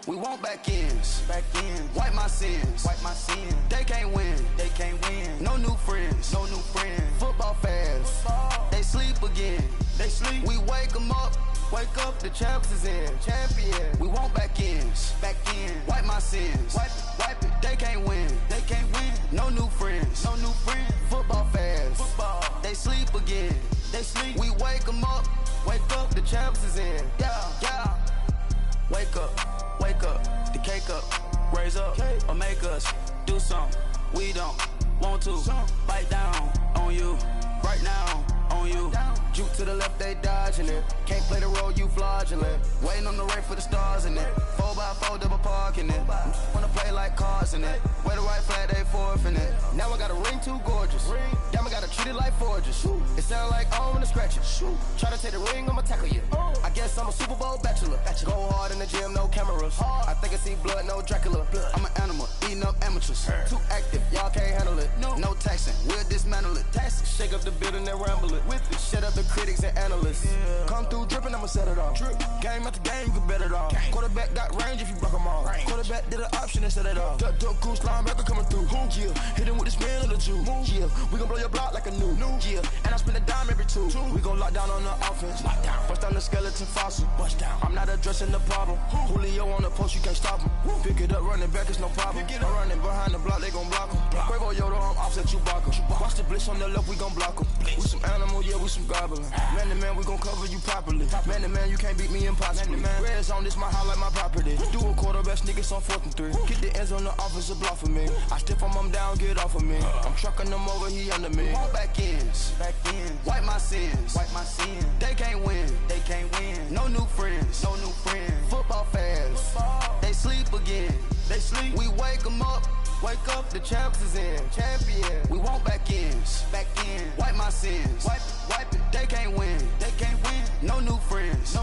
We want back ends. Wipe my sins. They can't win. No new friends. Football fans. They sleep again. We wake them up. Wake up, the champs is in. We want back ends. Wipe my sins. Wipe it. They can't win. No new friends. Football fans. They sleep again. We wake them up. Wake up, the champs is in. Yeah. Wake up, the cake up, raise up, or make us do something we don't want to. Bite down on you, right now on you. Juke to the left, they dodging it. Can't play the role, you fraudulent. Waiting on the rain for the stars in it. 4x4 double parking it. Wanna play like cars in it. Wear the right flag, they forfeit it. Now I got a ring too gorgeous. Damn, I gotta treat it like forges. It sound like I wanna scratch it. Try to take the ring, I'ma tackle you. I guess I'm a Super Bowl bachelor. Go hard in the gym, no cameras. I think I see blood, no Dracula. I'm an animal, eating up amateurs. Too active, y'all can't handle it. No taxing, we'll dismantle it. Shake up the building and ramble it. Shut up the critics and analysts. Come through dripping, I'ma set it off. Game after game, you can bet it off. Quarterback got range if you block them all. Quarterback did an option and set it off. Duck goose linebacker coming through. Yeah, hit him with the spin of the Jew. Yeah, we gon' blow your block like a new. Yeah, and I spend a dime every two. We gon' lock down on the offense. Bust down the skeleton fossil. I'm not addressing the problem. Julio on the post, you can't stop him. Pick it up, running back, it's no problem. I'm running behind the block, they gon' block him. Quavo Yoda, I'm offset, you block him. Watch the blitz on the left, we gon' block him. We some animal, yeah, we some goblin. Man to man, we gon' cover you properly. Man to man, you can't beat me impossibly. Red zone, this my highlight, my property. Do a quarterback sneakers on 4th and 3. Get the ends on the offensive block for me. I stiff him, I'm down, get off of me. I'm trucking them over, he under me. Want back ends. Wipe my sins. They can't win. No new friends. Football fans. They sleep again. We wake them up. Wake up, the champs is in. We want back ends. Wipe my sins. Wipe it. They can't win. No new friends.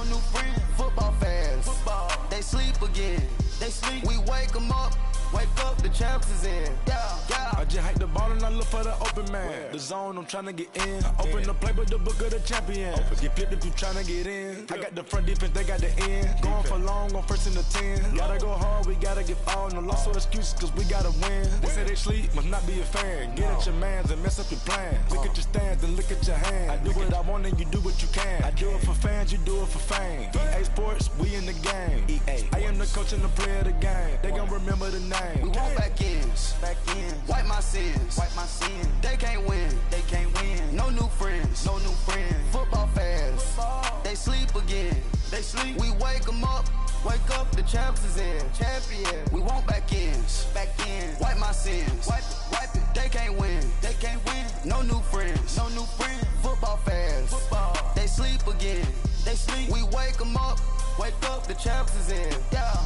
Football fans. They sleep again. We wake them up. Wake up, the champs is in. Yeah. I just hike the ball and I look for the open man. The zone, I'm tryna get in. Open the playbook, the book of the champion. Get flipped if you tryna get in. I got the front defense, they got the end. Going for long, on 1st and the 10. Gotta go hard, we gotta give all. No loss or excuses, cause we gotta win. They say they sleep, must not be a fan. Get at your mans and mess up your plans. Look at your stands and look at your hands. I do what I want and you do what you can. I do it for fans, you do it for fame. EA Sports, we in the game. I am the coach and the player of the game. They gon' remember the name. We want back ends. Wipe my sins. They can't win. No new friends. Football fans. They sleep again. We wake them up. Wake up, the champs is in. We want back ends. Wipe my sins. Wipe it. They can't win. No new friends. Football fans. They sleep again. We wake them up. Wake up, the champs is in. Yeah.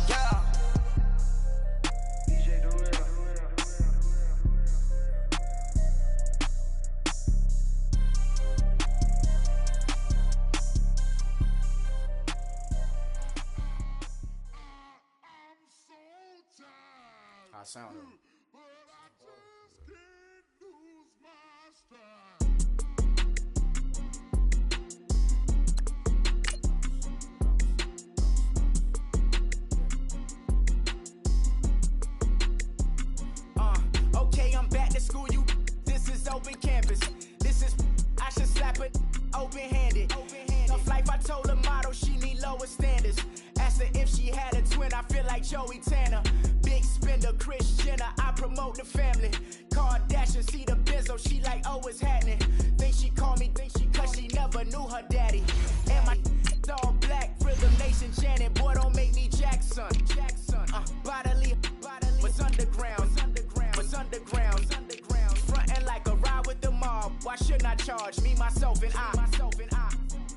I sound it. Okay, I'm back to school, you. This is open campus. This is, I should slap it open-handed. Tough life, I told her motto, she need lower standards. Asked her if she had a twin, I feel like Joey Tanner. Big spender, Kris Jenner, I promote the family. Kardashian, see the Benzo, she like, oh, it's happening. Think she called me, cause she never knew her daddy. And my all black, Rhythm Nation Janet, boy, don't make me Jackson. Bodily, what's underground? Frontin' like a ride with the mob. Why shouldn't I charge me, myself, and I?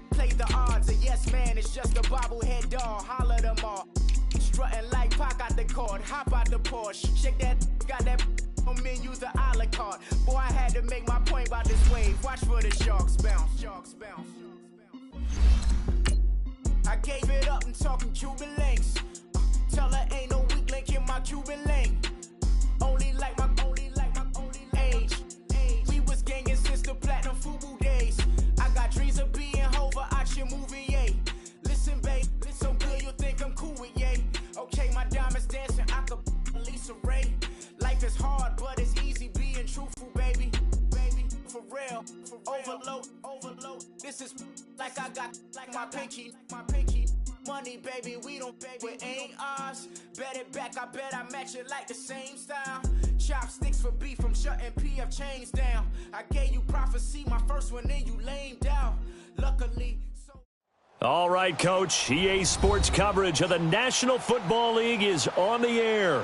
Play the odds, a yes man is just a bobblehead doll. Holler them all. Strutting like Pac out the court, hop out the Porsche. Shake that, got that on menu, the a la carte. Boy, I had to make my point about this wave. Watch for the sharks bounce. I gave it up, I'm talking Cuban links. Tell her ain't no weak link in my Cuban link. Only like my age. We was gangin' since the platinum FUBU days. I got dreams of being Hova out your movie, yay. Listen, babe, so good you'll think I'm cool with yay. Okay, my This is like I got like my pinky. Money, baby, we don't pay, it ain't ours. Bet it back, I bet I match it like the same style. Chopsticks for beef from shutting PF chains down. I gave you prophecy, my first one, then you lamed out. Luckily. All right, Coach. EA Sports coverage of the National Football League is on the air.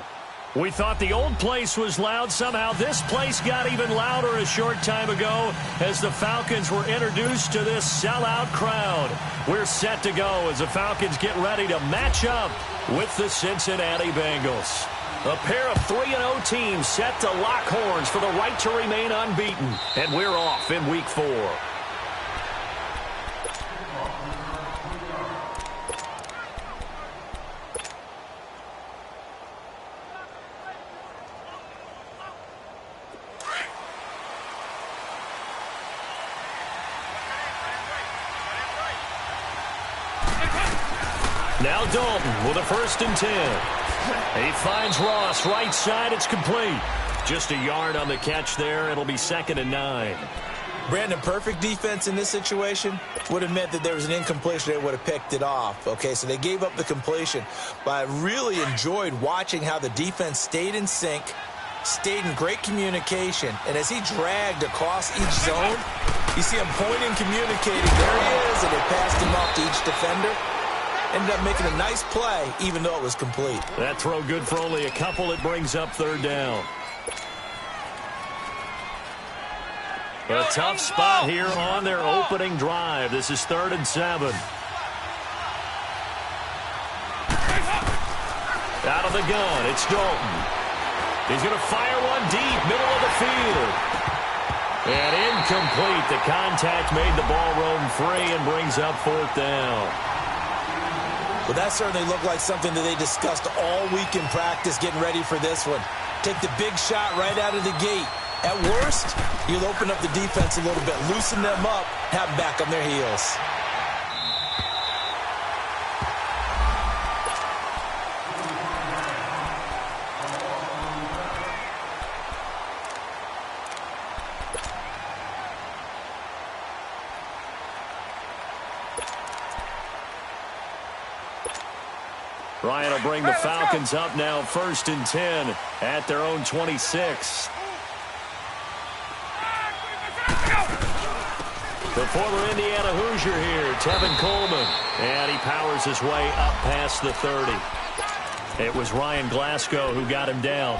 We thought the old place was loud. Somehow this place got even louder a short time ago as the Falcons were introduced to this sellout crowd. We're set to go as the Falcons get ready to match up with the Cincinnati Bengals. A pair of 3-0 teams set to lock horns for the right to remain unbeaten. And we're off in Week 4. Now Dalton with a 1st and 10. He finds Ross right side. It's complete. Just a yard on the catch there. It'll be 2nd and 9. Brandon, perfect defense in this situation would have meant that there was an incompletion. They would have picked it off. Okay, so they gave up the completion. But I really enjoyed watching how the defense stayed in sync, stayed in great communication. And as he dragged across each zone, you see him pointing, communicating. There he is, and they passed him off to each defender. Ended up making a nice play, even though it was complete. That throw good for only a couple. It brings up 3rd down. A tough spot here on their opening drive. This is 3rd and 7. Out of the gun, it's Dalton. He's going to fire one deep, middle of the field. And incomplete. The contact made the ball roam free and brings up 4th down. Well, that certainly looked like something that they discussed all week in practice getting ready for this one. Take the big shot right out of the gate. At worst, you'll open up the defense a little bit, loosen them up, have them back on their heels. Ryan will bring the Falcons up now 1st and 10 at their own 26. The former Indiana Hoosier here, Tevin Coleman. And he powers his way up past the 30. It was Ryan Glasgow who got him down.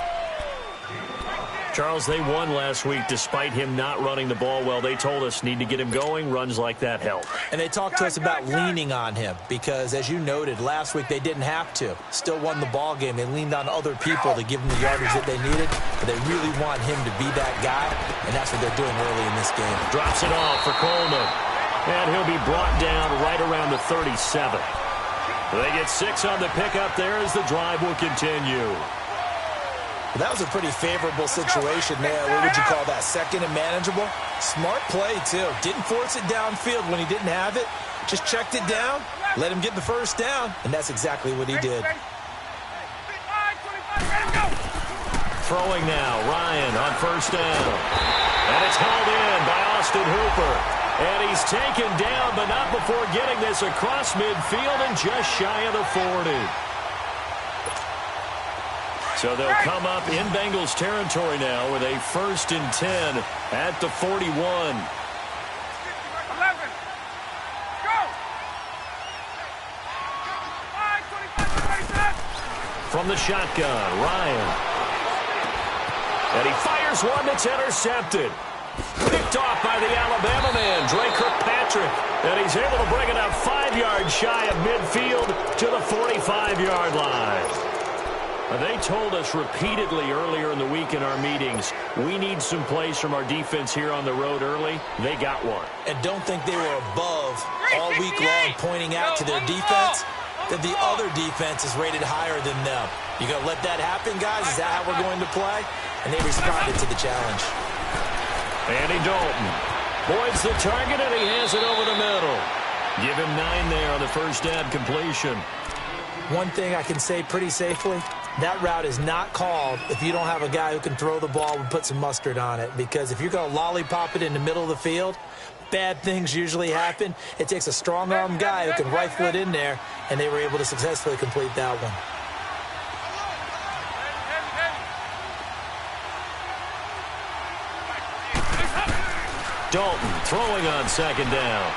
Charles, they won last week despite him not running the ball well. They told us need to get him going. Runs like that help. And they talked to us about leaning on him because, as you noted, last week they didn't have to. Still won the ball game. They leaned on other people to give them the yardage that they needed. But they really want him to be that guy, and that's what they're doing early in this game. Drops it off for Coleman. And he'll be brought down right around the 37. They get 6 on the pickup there as the drive will continue. That was a pretty favorable situation there. What would you call that? 2nd and manageable? Smart play, too. Didn't force it downfield when he didn't have it. Just checked it down, let him get the 1st down, and that's exactly what he did. Throwing now, Ryan on 1st down. And it's held in by Austin Hooper. And he's taken down, but not before getting this across midfield and just shy of the 40. So they'll come up in Bengals territory now with a 1st and 10 at the 41. 11. Go. 5, 25, from the shotgun, Ryan. And he fires one that's intercepted. Picked off by the Alabama man, Drake Kirkpatrick. And he's able to bring it up 5 yards shy of midfield to the 45-yard line. They told us repeatedly earlier in the week in our meetings, we need some plays from our defense here on the road early. They got one. And don't think they were above all week long pointing out to their defense that the other defense is rated higher than them. You going to let that happen, guys? Is that how we're going to play? And they responded to the challenge. Andy Dalton voids the target, and he has it over the middle. Give him 9 there on the first down completion. One thing I can say pretty safely, that route is not called if you don't have a guy who can throw the ball and put some mustard on it. Because if you're going to lollipop it in the middle of the field, bad things usually happen. It takes a strong-arm guy who can rifle it in there, and they were able to successfully complete that one. Dalton throwing on second down.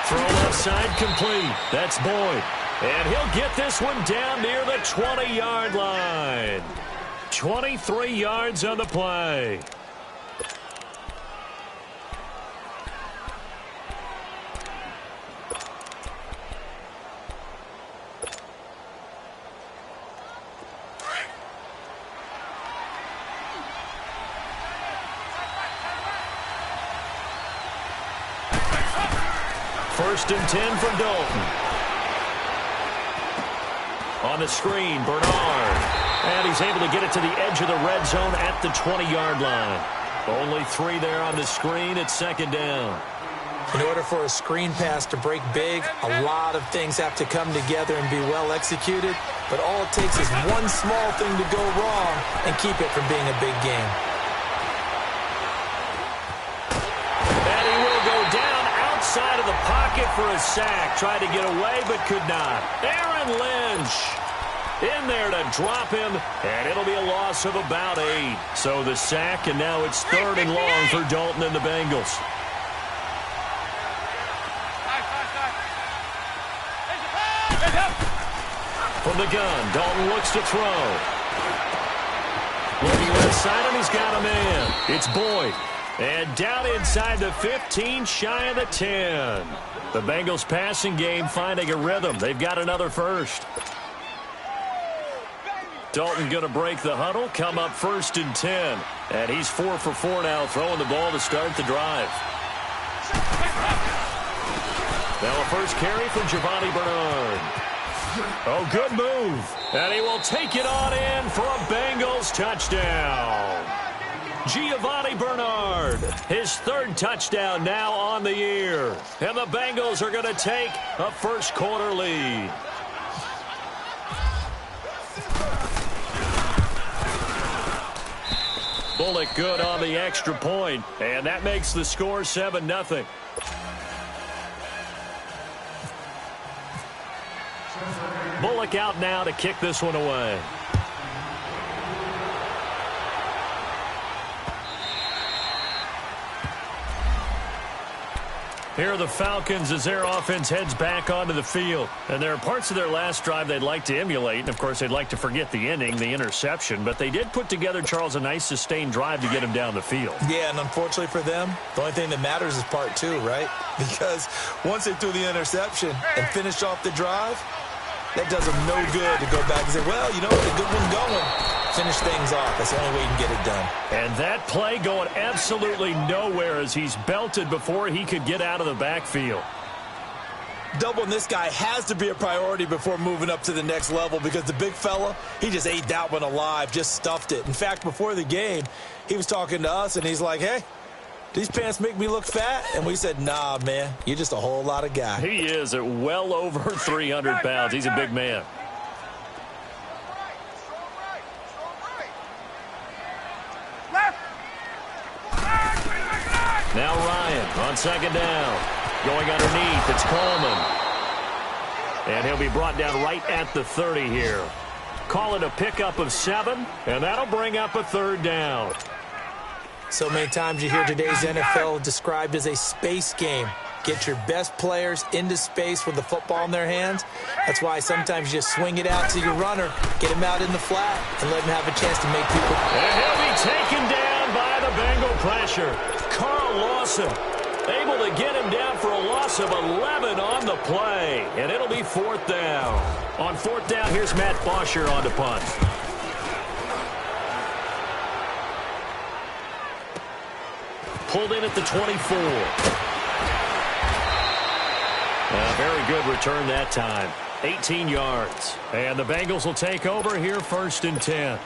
Throw left side complete. That's Boyd. And he'll get this one down near the 20-yard line. 23 yards on the play. First and 10 for Dalton. On the screen, Bernard. And he's able to get it to the edge of the red zone at the 20-yard line. Only 3 there on the screen. It's second down. In order for a screen pass to break big, a lot of things have to come together and be well executed. But all it takes is one small thing to go wrong and keep it from being a big game. And he will go down outside of the pocket for a sack. Tried to get away but could not. Aaron Lynch in there to drop him, and it'll be a loss of about 8. So the sack, and now it's 3rd and long for Dalton and the Bengals. From the gun, Dalton looks to throw. Looking left side, and he's got a man. It's Boyd. And down inside the 15, shy of the 10. The Bengals passing game finding a rhythm. They've got another first. Dalton going to break the huddle, come up 1st and 10. And he's 4 for 4 now, throwing the ball to start the drive. Now a first carry for Giovanni Bernard. Oh, good move. And he will take it on in for a Bengals touchdown. Giovanni Bernard, his 3rd touchdown now on the year. And the Bengals are going to take a first-quarter lead. Bullock good on the extra point, and that makes the score 7-0. Bullock out now to kick this one away. Here are the Falcons as their offense heads back onto the field. And there are parts of their last drive they'd like to emulate. And, of course, they'd like to forget the inning, the interception. But they did put together, Charles, a nice sustained drive to get him down the field. Yeah, and unfortunately for them, the only thing that matters is part 2, right? Because once they threw the interception and finished off the drive, that does them no good to go back and say, well, you know what, a good one going. Finish things off. That's the only way you can get it done. And that play going absolutely nowhere as he's belted before he could get out of the backfield. Doubling this guy has to be a priority before moving up to the next level because the big fella, he just ate that one alive, just stuffed it. In fact, before the game, he was talking to us, and he's like, hey, these pants make me look fat? And we said, nah, man, you're just a whole lot of guy. He is at well over 300 pounds. He's a big man. Now Ryan on second down. Going underneath, it's Coleman. And he'll be brought down right at the 30 here. Call it a pickup of 7, and that'll bring up a 3rd down. So many times you hear today's NFL described as a space game. Get your best players into space with the football in their hands. That's why sometimes you just swing it out to your runner, get him out in the flat, and let him have a chance to make people. And he'll be taken down by the Bengal pressure. Carl Lawson able to get him down for a loss of 11 on the play. And it'll be 4th down. On 4th down, here's Matt Bosher on the punt. Pulled in at the 24. A very good return that time. 18 yards. And the Bengals will take over here 1st and 10.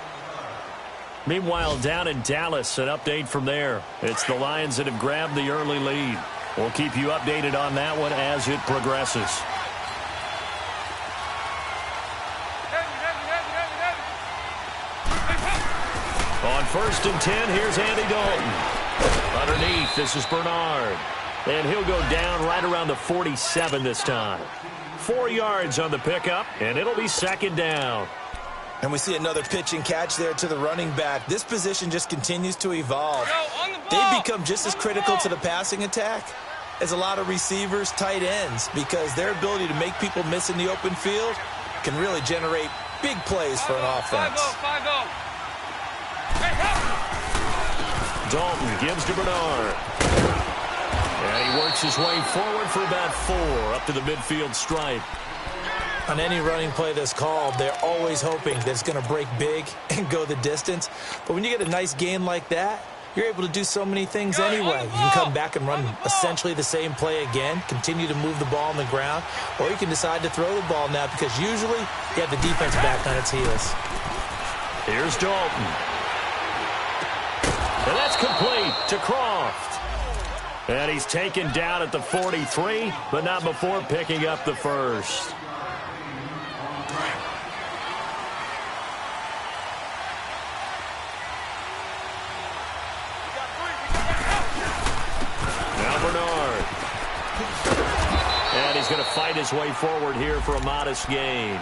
Meanwhile, down in Dallas, an update from there. It's the Lions that have grabbed the early lead. We'll keep you updated on that one as it progresses. On 1st and 10, here's Andy Dalton. Underneath, this is Bernard. And he'll go down right around the 47 this time. 4 yards on the pickup, and it'll be second down. And we see another pitch and catch there to the running back. This position just continues to evolve. They've become just as critical to the passing attack as a lot of receivers, tight ends, because their ability to make people miss in the open field can really generate big plays for an offense. Dalton gives to Bernard. And he works his way forward for about 4 up to the midfield stripe. On any running play that's called, they're always hoping that it's going to break big and go the distance. But when you get a nice gain like that, you're able to do so many things anyway. You can come back and run essentially the same play again, continue to move the ball on the ground, or you can decide to throw the ball now because usually you have the defense back on its heels. Here's Dalton. And that's complete to Croft. And he's taken down at the 43, but not before picking up the first. Bernard. And he's going to fight his way forward here for a modest gain.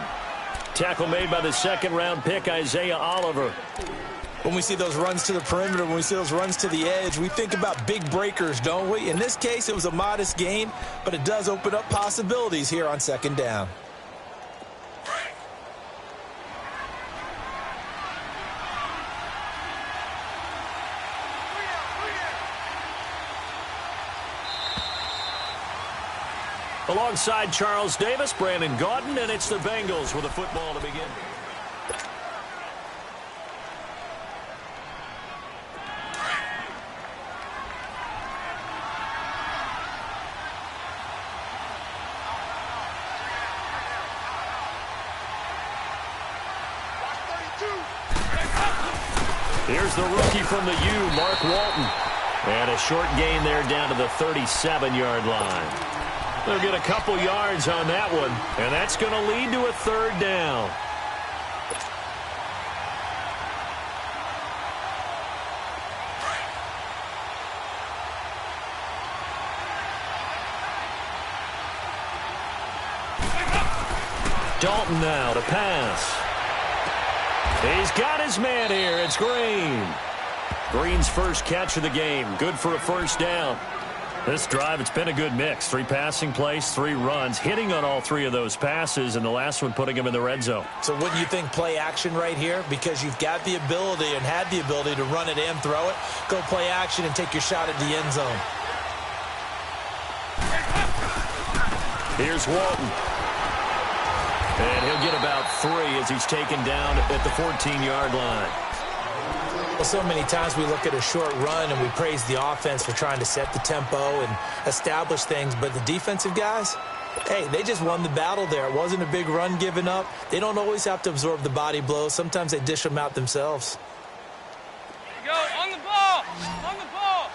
Tackle made by the second-round pick, Isaiah Oliver. When we see those runs to the perimeter, when we see those runs to the edge, we think about big breakers, don't we? In this case, it was a modest gain, but it does open up possibilities here on second down. Alongside Charles Davis, Brandon Gaudin, and it's the Bengals with a football to begin. Here's the rookie from the U, Mark Walton. And a short gain there down to the 37-yard line. They'll get a couple yards on that one, and that's going to lead to a third down. Dalton now to pass. He's got his man here. It's Green. Green's first catch of the game. Good for a first down. This drive, it's been a good mix. 3 passing plays, 3 runs, hitting on all 3 of those passes, and the last one putting him in the red zone. So wouldn't you think play action right here? Because you've got the ability and had the ability to run it and throw it. Go play action and take your shot at the end zone. Here's Walton. And he'll get about 3 as he's taken down at the 14-yard line. Well, so many times we look at a short run and we praise the offense for trying to set the tempo and establish things, but the defensive guys, hey, they just won the battle there. It wasn't a big run given up. They don't always have to absorb the body blows. Sometimes they dish them out themselves. Go, on the ball! On the ball!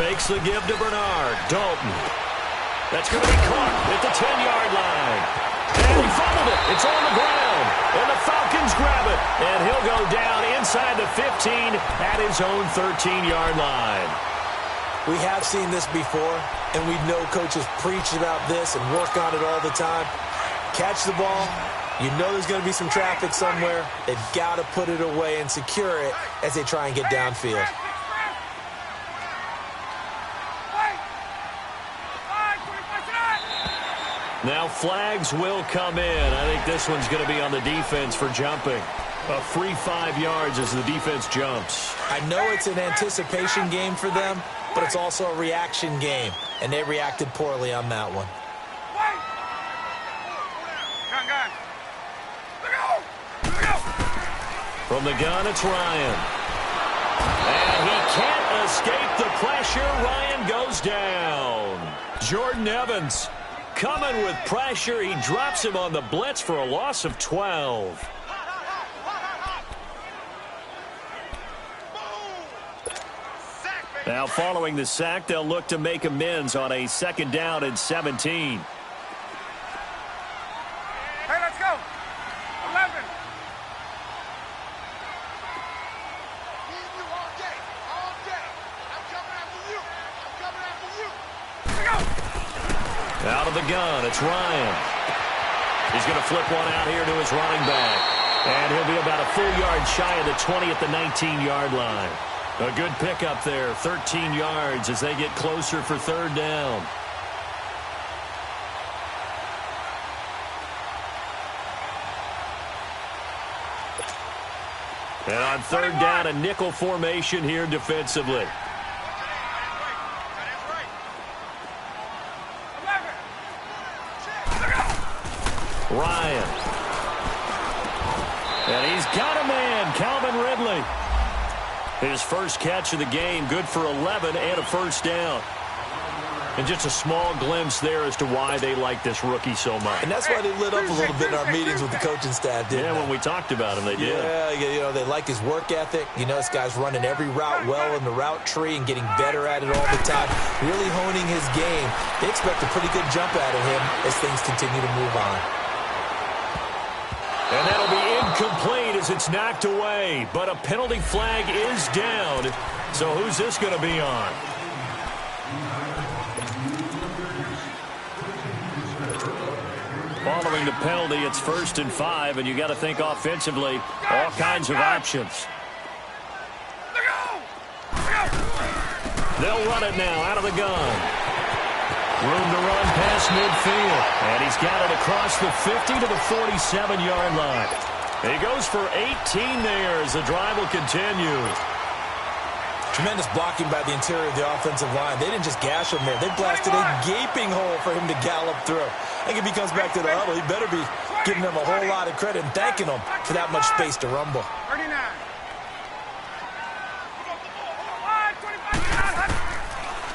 Fakes the give to Bernard. Dalton. That's going to be caught at the 10-yard line. And he fumbled it. It's on the ground. And the Falcons grab it. And he'll go down inside the 15 at his own 13-yard line. We have seen this before, and we know coaches preach about this and work on it all the time. Catch the ball. You know there's going to be some traffic somewhere. They've got to put it away and secure it as they try and get downfield. Now flags will come in. I think this one's going to be on the defense for jumping. A free 5 yards as the defense jumps. I know it's an anticipation game for them, but it's also a reaction game, and they reacted poorly on that one. From the gun, it's Ryan. And he can't escape the pressure. Ryan goes down. Jordan Evans coming with pressure. He drops him on the blitz for a loss of 12. Now following the sack, they'll look to make amends on a 2nd down and 17. Hey, let's go. 11. Out of the gun, it's Ryan. He's going to flip one out here to his running back. And he'll be about a full yard shy of the 20 at the 19-yard line. A good pickup there, 13 yards as they get closer for 3rd down. And on 3rd down, a nickel formation here defensively. Ryan. And he's got a man, Calvin Ridley. His first catch of the game, good for 11 and a 1st down. And just a small glimpse there as to why they like this rookie so much. And that's why they lit up a little bit in our meetings with the coaching staff, didn't they? Yeah, when we talked about him, they did. Yeah, you know, they like his work ethic. You know, this guy's running every route well in the route tree and getting better at it all the time, really honing his game. They expect a pretty good jump out of him as things continue to move on. And that'll be incomplete as it's knocked away. But a penalty flag is down. So who's this going to be on? Following the penalty, it's 1st and 5, and you got to think offensively, all kinds of options. They'll run it now out of the gun. Room to run past midfield. And he's got it across the 50 to the 47-yard line. He goes for 18 there as the drive will continue. Tremendous blocking by the interior of the offensive line. They didn't just gash him there. They blasted a gaping hole for him to gallop through. I think if he comes back to the huddle, he better be giving them a whole lot of credit and thanking them for that much space to rumble. 39.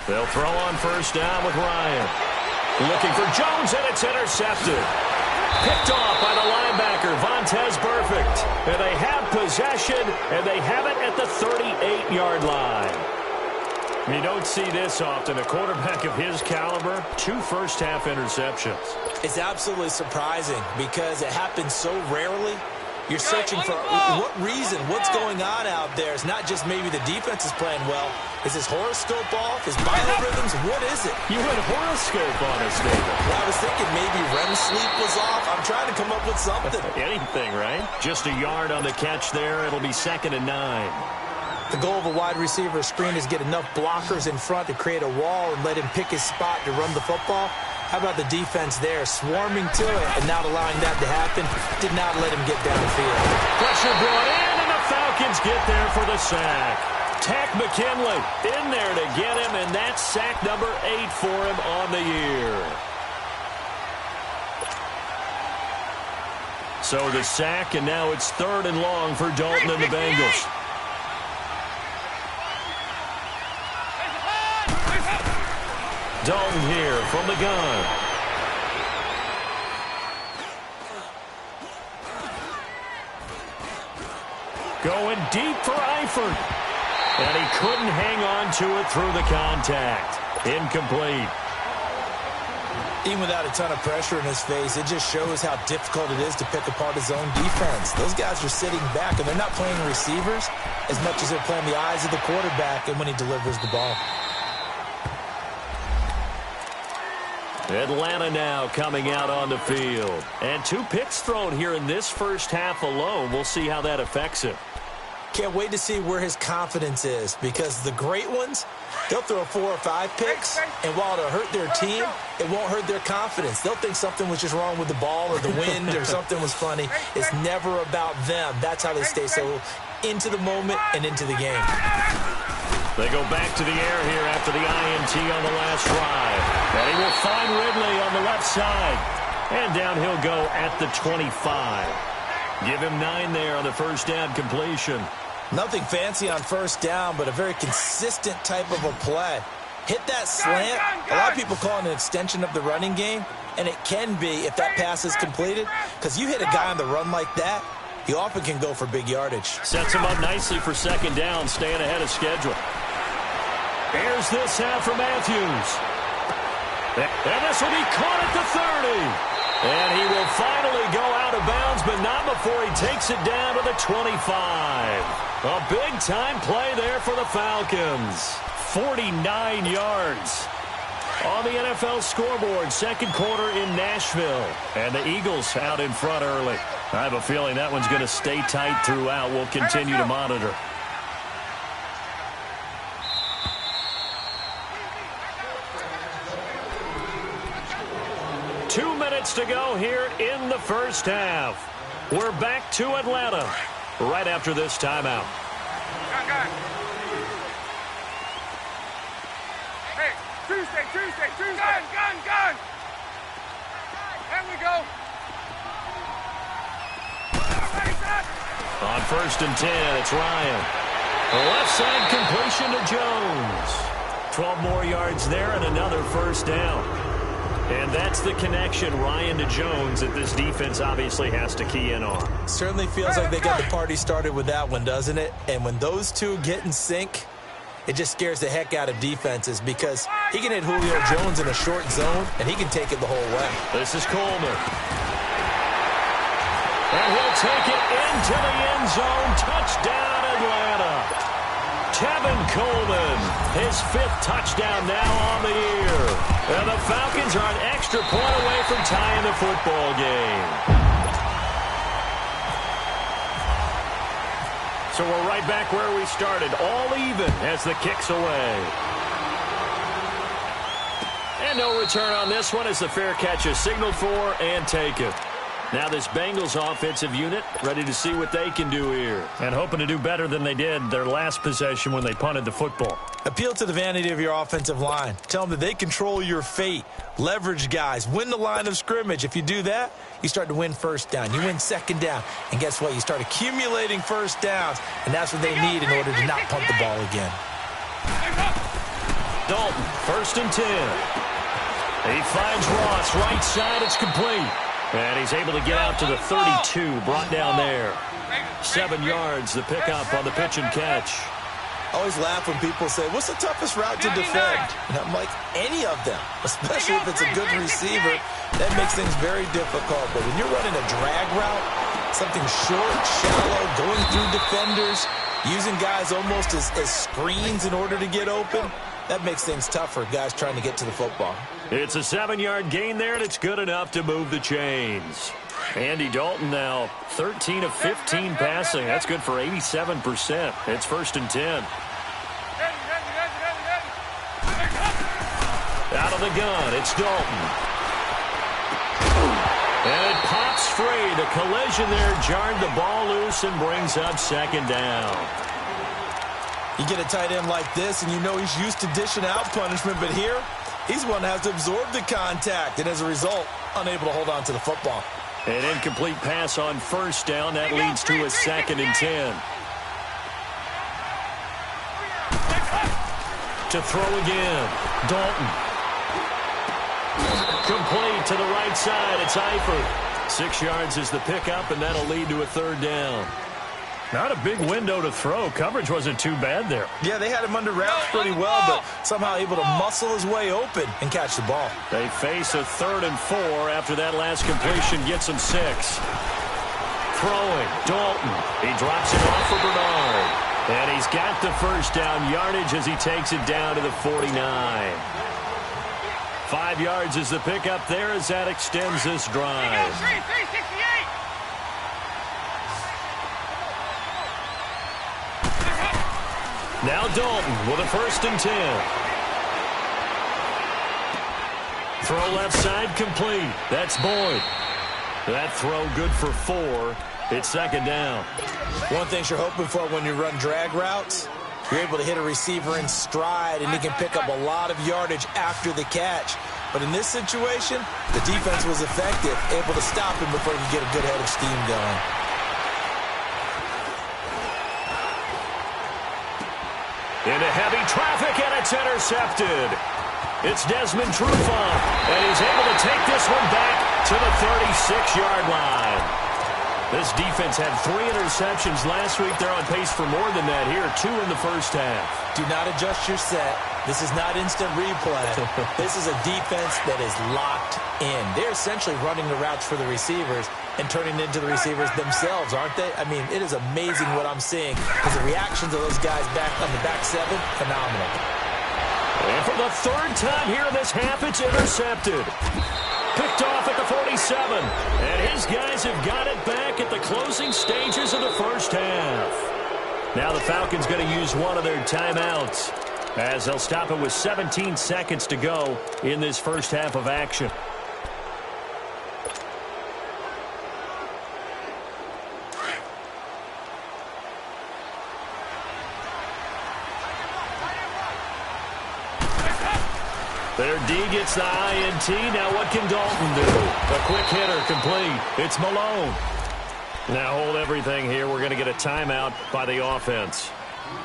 They'll throw on 1st down with Ryan. Looking for Jones, and it's intercepted. Picked off by the linebacker, Vontaze Burfict. And they have possession, and they have it at the 38-yard line. You don't see this often. A quarterback of his caliber, 2 first-half interceptions. It's absolutely surprising because it happens so rarely. You're searching for what reason, what's going on out there. It's not just maybe the defense is playing well. Is his horoscope off? His biorhythms? What is it? You went horoscope on us, David. Well, I was thinking maybe REM sleep was off. I'm trying to come up with something. Anything, right? Just a yard on the catch there. It'll be 2nd and 9. The goal of a wide receiver screen is get enough blockers in front to create a wall and let him pick his spot to run the football. How about the defense there, swarming to it and not allowing that to happen? Did not let him get downfield. Pressure brought in, and the Falcons get there for the sack. Tack McKinley in there to get him, and that's sack number 8 for him on the year. So the sack, and now it's 3rd and long for Dalton and the Bengals. Dalton here from the gun. Going deep for Eifert. And he couldn't hang on to it through the contact. Incomplete. Even without a ton of pressure in his face, it just shows how difficult it is to pick apart his own defense. Those guys are sitting back, and they're not playing receivers as much as they're playing the eyes of the quarterback and when he delivers the ball. Atlanta now coming out on the field. And 2 picks thrown here in this first half alone. We'll see how that affects him. Can't wait to see where his confidence is, because the great ones, they'll throw 4 or 5 picks, and while it'll hurt their team, it won't hurt their confidence. They'll think something was just wrong with the ball or the wind or something was funny. It's never about them. That's how they stay so into the moment and into the game. They go back to the air here after the INT on the last drive. And he will find Ridley on the left side. And down he'll go at the 25. Give him 9 there on the first down completion. Nothing fancy on first down, but a very consistent type of a play. Hit that slant. A lot of people call it an extension of the running game, and it can be if that pass is completed, because you hit a guy on the run like that, he often can go for big yardage. Sets him up nicely for second down, staying ahead of schedule. Here's this out for Matthews. And this will be caught at the 30. And he will finally go out of bounds, but not before he takes it down to the 25. A big-time play there for the Falcons. 49 yards. On the NFL scoreboard, second quarter in Nashville. And the Eagles out in front early. I have a feeling that one's going to stay tight throughout. We'll continue to monitor. To go here in the first half. We're back to Atlanta right after this timeout. Gun. Hey, Tuesday. Gun. There we go. On 1st and 10, it's Ryan. The left side completion to Jones. 12 more yards there and another first down. And that's the connection, Ryan to Jones, that this defense obviously has to key in on. Certainly feels like they got the party started with that one, doesn't it? And when those two get in sync, it just scares the heck out of defenses because he can hit Julio Jones in a short zone, and he can take it the whole way. This is Coleman. And he'll take it into the end zone. Touchdown, Atlanta. Tevin Coleman, his 5th touchdown now on the year. And the Falcons are an extra point away from tying the football game. So we're right back where we started, all even as the kick's away. And no return on this one as the fair catch is signaled for and taken. Now this Bengals offensive unit ready to see what they can do here. And hoping to do better than they did their last possession when they punted the football. Appeal to the vanity of your offensive line. Tell them that they control your fate. Leverage guys. Win the line of scrimmage. If you do that, you start to win first down. You win second down. And guess what? You start accumulating first downs. And that's what they need in order to not punt the ball again. Dalton, 1st and 10. He finds Ross. Right side, it's complete. And he's able to get out to the 32, brought down there. 7 yards, the pickup on the pitch and catch. I always laugh when people say, what's the toughest route to defend? And I'm like, any of them, especially if it's a good receiver. That makes things very difficult. But when you're running a drag route, something short, shallow, going through defenders, using guys almost as screens in order to get open, that makes things tough for guys trying to get to the football. It's a 7-yard gain there, and it's good enough to move the chains. Andy Dalton now 13 of 15 passing. That's good for 87%. It's 1st and 10. Out of the gun, it's Dalton. And it pops free. The collision there jarred the ball loose and brings up 2nd down. You get a tight end like this, and you know he's used to dishing out punishment, but here, he's one that has to absorb the contact, and as a result, unable to hold on to the football. An incomplete pass on 1st down. That leads to a 2nd and 10. To throw again. Dalton. Complete to the right side. It's Eifert. 6 yards is the pickup, and that'll lead to a 3rd down. Not a big window to throw. Coverage wasn't too bad there. Yeah, they had him under wraps pretty well, but somehow able to muscle his way open and catch the ball. They face a 3rd and 4 after that last completion gets them 6. Throwing, Dalton. He drops it off for Bernard. And he's got the 1st down yardage as he takes it down to the 49. 5 yards is the pickup there as that extends this drive. Now Dalton with a 1st and 10. Throw left side complete. That's Boyd. That throw good for 4. It's 2nd down. One thing you're hoping for when you run drag routes, you're able to hit a receiver in stride, and he can pick up a lot of yardage after the catch. But in this situation, the defense was effective, able to stop him before he could get a good head of steam going. Into heavy traffic, and it's intercepted. It's Desmond Trufant, and he's able to take this one back to the 36-yard line. This defense had 3 interceptions last week. They're on pace for more than that here, 2 in the first half. Do not adjust your set. This is not instant replay. This is a defense that is locked in. They're essentially running the routes for the receivers and turning into the receivers themselves, aren't they? I mean, it is amazing what I'm seeing because the reactions of those guys back on the back seven, phenomenal. And for the third time here in this half, it's intercepted. Picked off at the 47. And his guys have got it back at the closing stages of the first half. Now the Falcons going to use one of their timeouts as they'll stop it with 17 seconds to go in this first half of action. Their D gets the INT. Now what can Dalton do? A quick hitter complete. It's Malone. Now hold everything here. We're going to get a timeout by the offense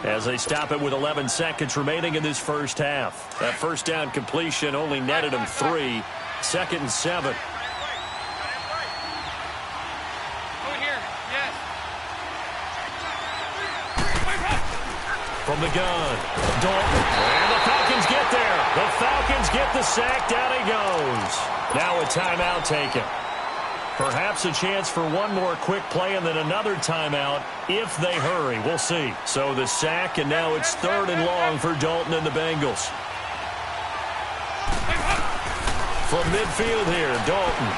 as they stop it with 11 seconds remaining in this first half. That first down completion only netted them 3. 2nd and 7. From the gun, Dalton, and the Falcons get there. The Falcons get the sack, down he goes. Now a timeout taken. Perhaps a chance for one more quick play and then another timeout if they hurry. We'll see. So the sack, and now it's 3rd and long for Dalton and the Bengals. From midfield here, Dalton.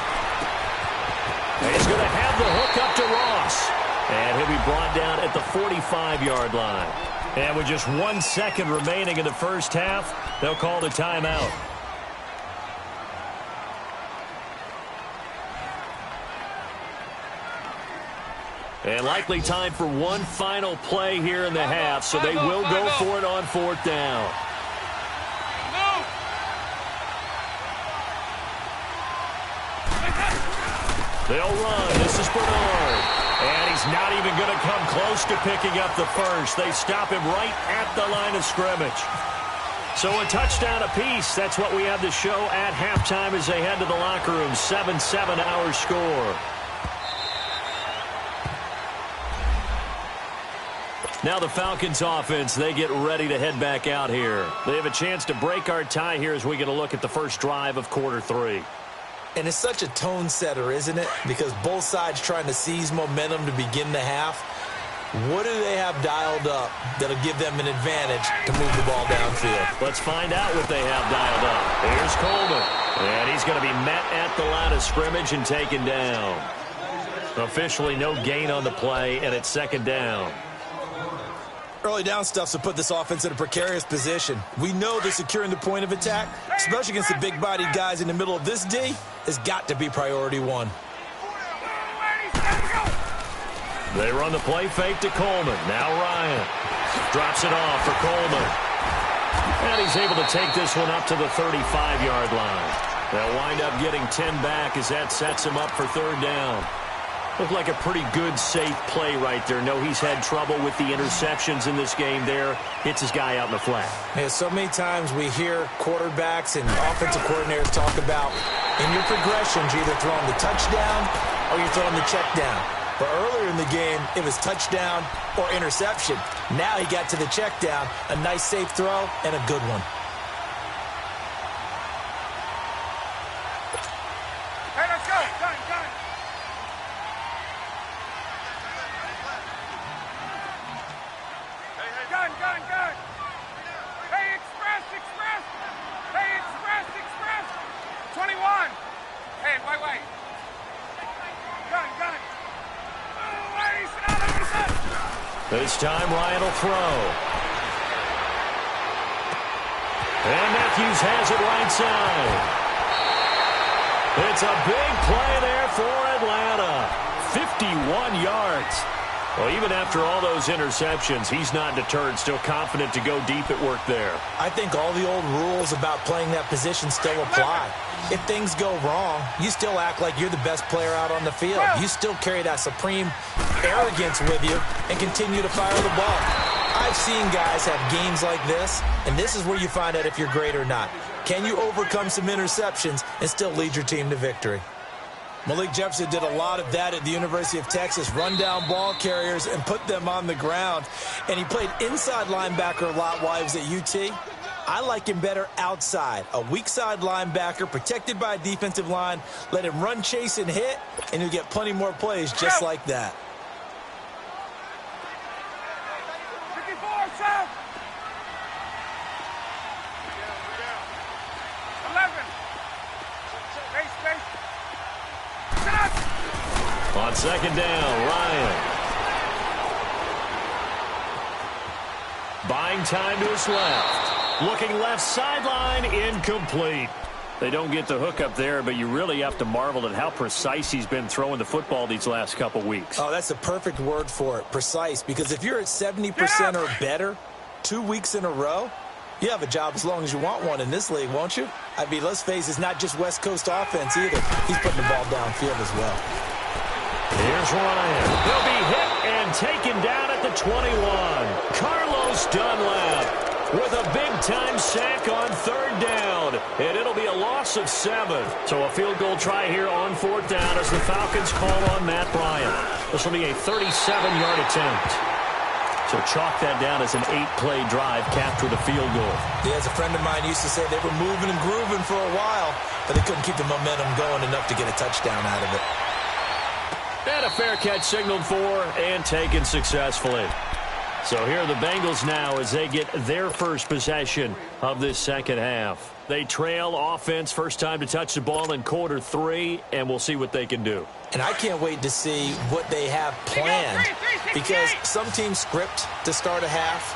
And he's going to have the hook up to Ross. And he'll be brought down at the 45-yard line. And with just 1 second remaining in the first half, they'll call the timeout. And likely time for one final play here in the half, so they will go for it on 4th down. They'll run. This is Bernard. And he's not even going to come close to picking up the first. They stop him right at the line of scrimmage. So a touchdown apiece. That's what we have to show at halftime as they head to the locker room. 7-7 our score. Now the Falcons offense, they get ready to head back out here. They have a chance to break our tie here as we get a look at the first drive of quarter 3. And it's such a tone setter, isn't it? Because both sides trying to seize momentum to begin the half. What do they have dialed up that'll give them an advantage to move the ball downfield? Let's find out what they have dialed up. Here's Coleman. And he's going to be met at the line of scrimmage and taken down. Officially no gain on the play, and it's 2nd down. Early down stuff's to put this offense in a precarious position. We know they're securing the point of attack, especially against the big-bodied guys in the middle of this D, has got to be priority 1. They run the play fake to Coleman. Now Ryan drops it off for Coleman. And he's able to take this one up to the 35-yard line. They'll wind up getting 10 back as that sets him up for 3rd down. Looked like a pretty good, safe play right there. No, he's had trouble with the interceptions in this game there. Hits his guy out in the flat. Yeah, so many times we hear quarterbacks and offensive coordinators talk about in your progressions, you're either throwing the touchdown or you're throwing the check down. But earlier in the game, it was touchdown or interception. Now he got to the check down, a nice safe throw, and a good one. Hey, let's go. Gun. Gun. Hey, express. Hey, express. 21. Hey, wait. Gun. Oh, wait, sit down. This time Ryan will throw. And Matthews has it right side. It's a big play there for Atlanta. 51 yards. Well, even after all those interceptions, he's not deterred, still confident to go deep at work there. I think all the old rules about playing that position still apply. If things go wrong, you still act like you're the best player out on the field. You still carry that supreme arrogance with you and continue to fire the ball. I've seen guys have games like this, and this is where you find out if you're great or not. Can you overcome some interceptions and still lead your team to victory? Malik Jefferson did a lot of that at the University of Texas, run down ball carriers and put them on the ground. And he played inside linebacker a lot while he was at UT. I like him better outside. A weak side linebacker protected by a defensive line. Let him run, chase, and hit, and you'll get plenty more plays just like that. 54, south. 11. Space. On second down, Ryan. Buying time to his left. Looking left sideline, incomplete. They don't get the hook up there, but you really have to marvel at how precise he's been throwing the football these last couple weeks. Oh, that's the perfect word for it, precise, because if you're at 70% or better 2 weeks in a row, you have a job as long as you want one in this league, won't you? I mean, let's face it, it's not just West Coast offense either. He's putting the ball downfield as well. Here's Ryan. He'll be hit and taken down at the 21. Carlos Dunlap with a big-time sack on third down. And it'll be a loss of 7. So a field goal try here on fourth down as the Falcons call on Matt Bryant. This will be a 37-yard attempt. So chalk that down as an 8-play drive capped with a field goal. Yeah, as a friend of mine used to say, they were moving and grooving for a while, but they couldn't keep the momentum going enough to get a touchdown out of it. And a fair catch signaled for and taken successfully. So here are the Bengals now as they get their first possession of this second half. They trail offense, first time to touch the ball in quarter 3, and we'll see what they can do. And I can't wait to see what they have planned, because some teams script to start a half.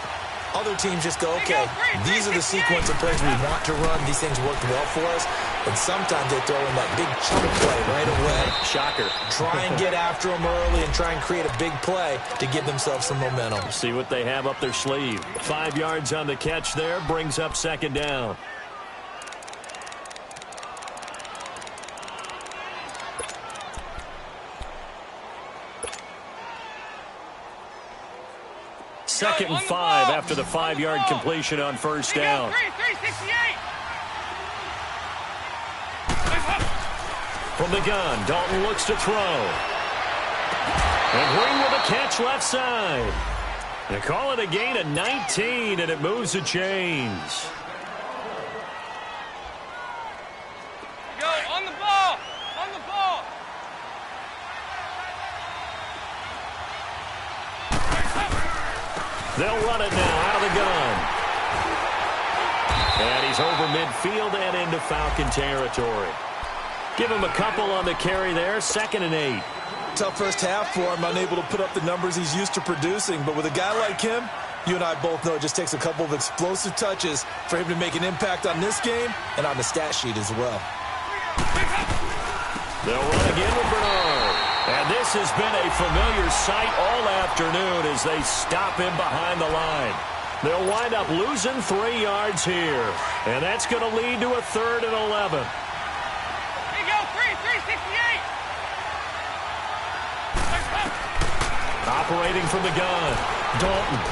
Other teams just go, okay, these are the sequence of plays we want to run. These things worked well for us. And sometimes they throw in that big chunk play right away. Shocker. Try and get after them early and try and create a big play to give themselves some momentum. See what they have up their sleeve. 5 yards on the catch there, brings up second down. Second and 5 after the 5-yard completion on first down. 368. From the gun, Dalton looks to throw. And Green with a catch left side. They call it a gain of 19, and it moves the chains. Go on the ball. On the ball. They'll run it now out of the gun. And he's over midfield and into Falcon territory. Give him a couple on the carry there, 2nd and 8. Tough first half for him, unable to put up the numbers he's used to producing. But with a guy like him, you and I both know it just takes a couple of explosive touches for him to make an impact on this game and on the stat sheet as well. They'll run again with Bernard. And this has been a familiar sight all afternoon as they stop him behind the line. They'll wind up losing 3 yards here. And that's going to lead to a 3rd and 11. Here you go, 368. Operating from the gun, Dalton.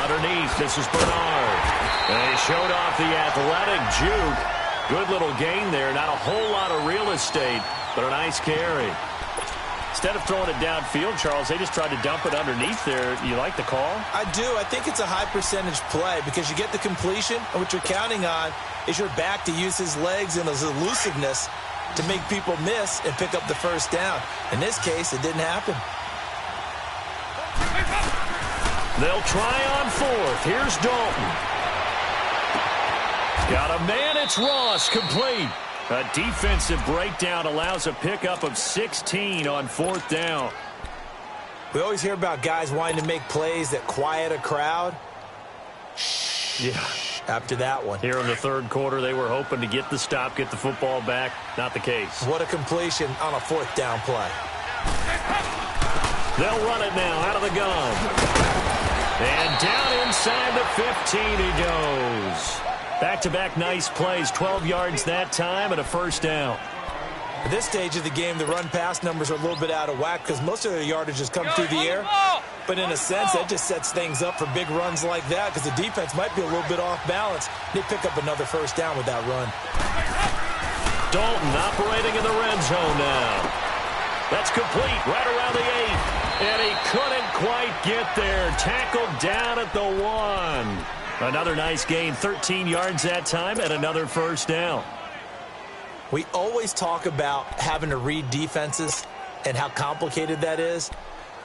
Underneath, this is Bernard. And he showed off the athletic juke. Good little gain there. Not a whole lot of real estate, but a nice carry. Instead of throwing it downfield, Charles, they just tried to dump it underneath there. You like the call? I do. I think it's a high percentage play because you get the completion, and what you're counting on is your back to use his legs and his elusiveness to make people miss and pick up the first down. In this case, it didn't happen. They'll try on 4th. Here's Dalton. Got a man. It's Ross, complete. A defensive breakdown allows a pickup of 16 on 4th down. We always hear about guys wanting to make plays that quiet a crowd. Yeah. After that one. Here in the 3rd quarter, they were hoping to get the stop, get the football back. Not the case. What a completion on a 4th down play. They'll run it now out of the gun. And down inside the 15 he goes. Back-to-back nice plays, 12 yards that time and a first down. At this stage of the game, the run-pass numbers are a little bit out of whack because most of their yardage has come through the air. But in a sense, that just sets things up for big runs like that because the defense might be a little bit off balance. They pick up another first down with that run. Dalton operating in the red zone now. That's complete right around the 8. And he couldn't quite get there. Tackled down at the 1. Another nice gain, 13 yards that time, and another first down. We always talk about having to read defenses and how complicated that is.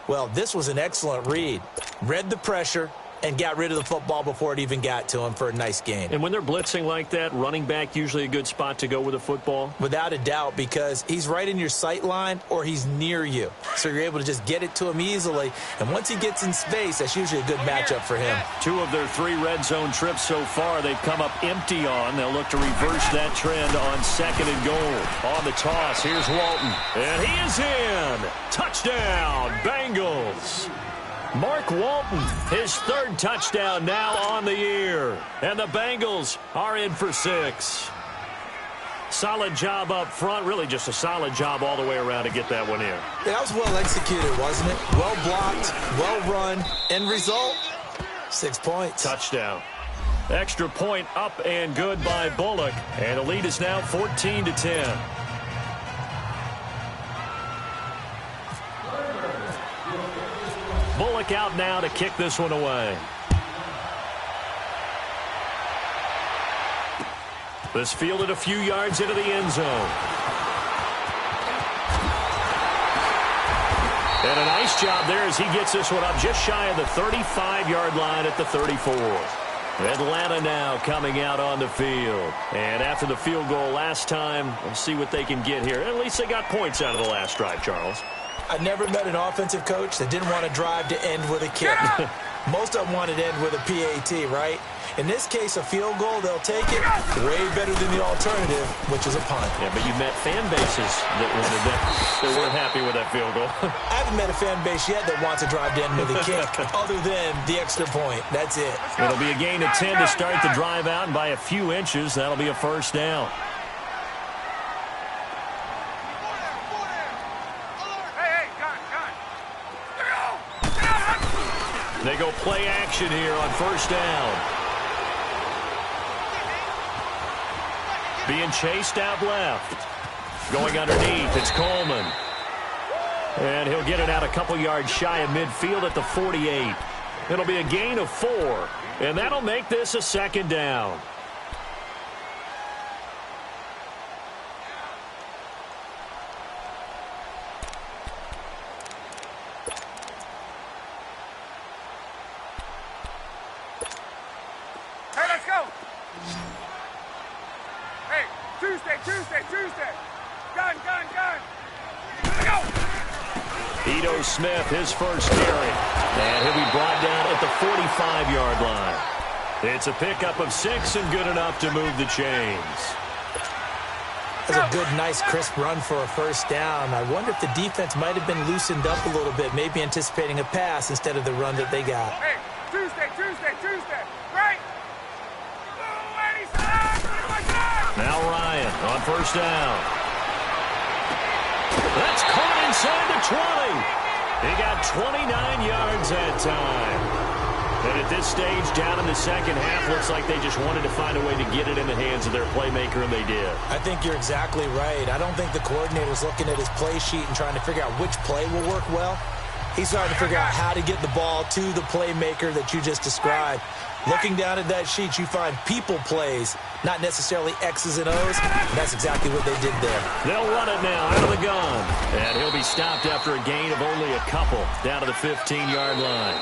Well, this was an excellent read. Read the pressure and got rid of the football before it even got to him for a nice gain. And when they're blitzing like that, running back usually a good spot to go with the football? Without a doubt, because he's right in your sight line or he's near you. So you're able to just get it to him easily. And once he gets in space, that's usually a good matchup for him. 2 of their 3 red zone trips so far, they've come up empty on. They'll look to reverse that trend on 2nd and goal. On the toss, here's Walton. And he is in. Touchdown, Bengals. Mark Walton, his 3rd touchdown now on the year. And the Bengals are in for 6. Solid job up front. Really just a solid job all the way around to get that one in. That was well executed, wasn't it? Well blocked, well run. End result, 6 points. Touchdown. Extra point up and good by Bullock. And the lead is now 14-10. Bullock out now to kick this one away. This fielded a few yards into the end zone. And a nice job there as he gets this one up just shy of the 35-yard line at the 34. Atlanta now coming out on the field. And after the field goal last time, we'll see what they can get here. At least they got points out of the last drive, Charles. I never met an offensive coach that didn't want to drive to end with a kick. Most of them wanted to end with a PAT, right? In this case, a field goal, they'll take it way better than the alternative, which is a punt. Yeah, but you met fan bases that wanted that. They weren't happy with that field goal. I haven't met a fan base yet that wants to drive to end with a kick other than the extra point. That's it. It'll be a gain of 10 to start the drive out, and by a few inches, that'll be a first down. They go play action here on first down. Being chased out left. Going underneath, it's Coleman. And he'll get it out a couple yards shy of midfield at the 48. It'll be a gain of 4. And that'll make this a second down. Smith, his first carry. And he'll be brought down at the 45-yard line. It's a pickup of 6 and good enough to move the chains. That's a good, nice, crisp run for a first down. I wonder if the defense might have been loosened up a little bit, maybe anticipating a pass instead of the run that they got. Hey, Tuesday, right? Now Ryan on first down. That's caught inside the 20. He got 29 yards that time. And at this stage, down in the second half, looks like they just wanted to find a way to get it in the hands of their playmaker, and they did. I think you're exactly right. I don't think the coordinator's looking at his play sheet and trying to figure out which play will work well. He's trying to figure out how to get the ball to the playmaker that you just described. Looking down at that sheet, you find people plays, not necessarily X's and O's. And that's exactly what they did there. They'll run it now out of the gun. And he'll be stopped after a gain of only a couple down to the 15-yard line.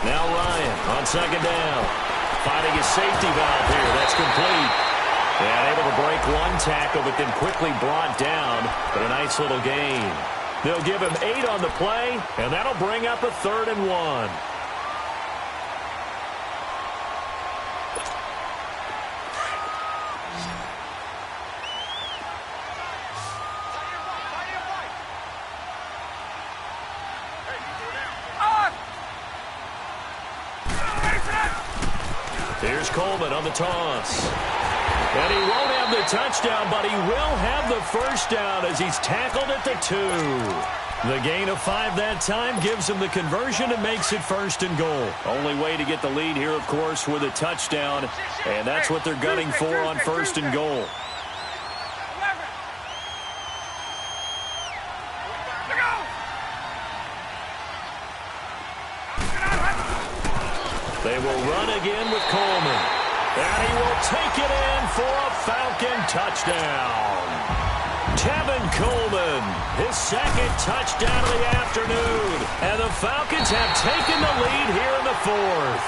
Now Ryan on second down. Finding his safety valve here. That's complete. And able to break one tackle, but then quickly brought down. But a nice little gain. They'll give him 8 on the play, and that'll bring up a 3rd and 1. Here's Coleman on the toss. And he won't have the touchdown, but he will have the first down as he's tackled at the 2. The gain of 5 that time gives them the conversion and makes it 1st and goal. Only way to get the lead here, of course, with a touchdown, and that's what they're gunning for on 1st and goal. They will run again with Coleman, and he will take it in for a Falcon touchdown. Tevin Coleman, his 2nd touchdown of the afternoon. And the Falcons have taken the lead here in the 4th.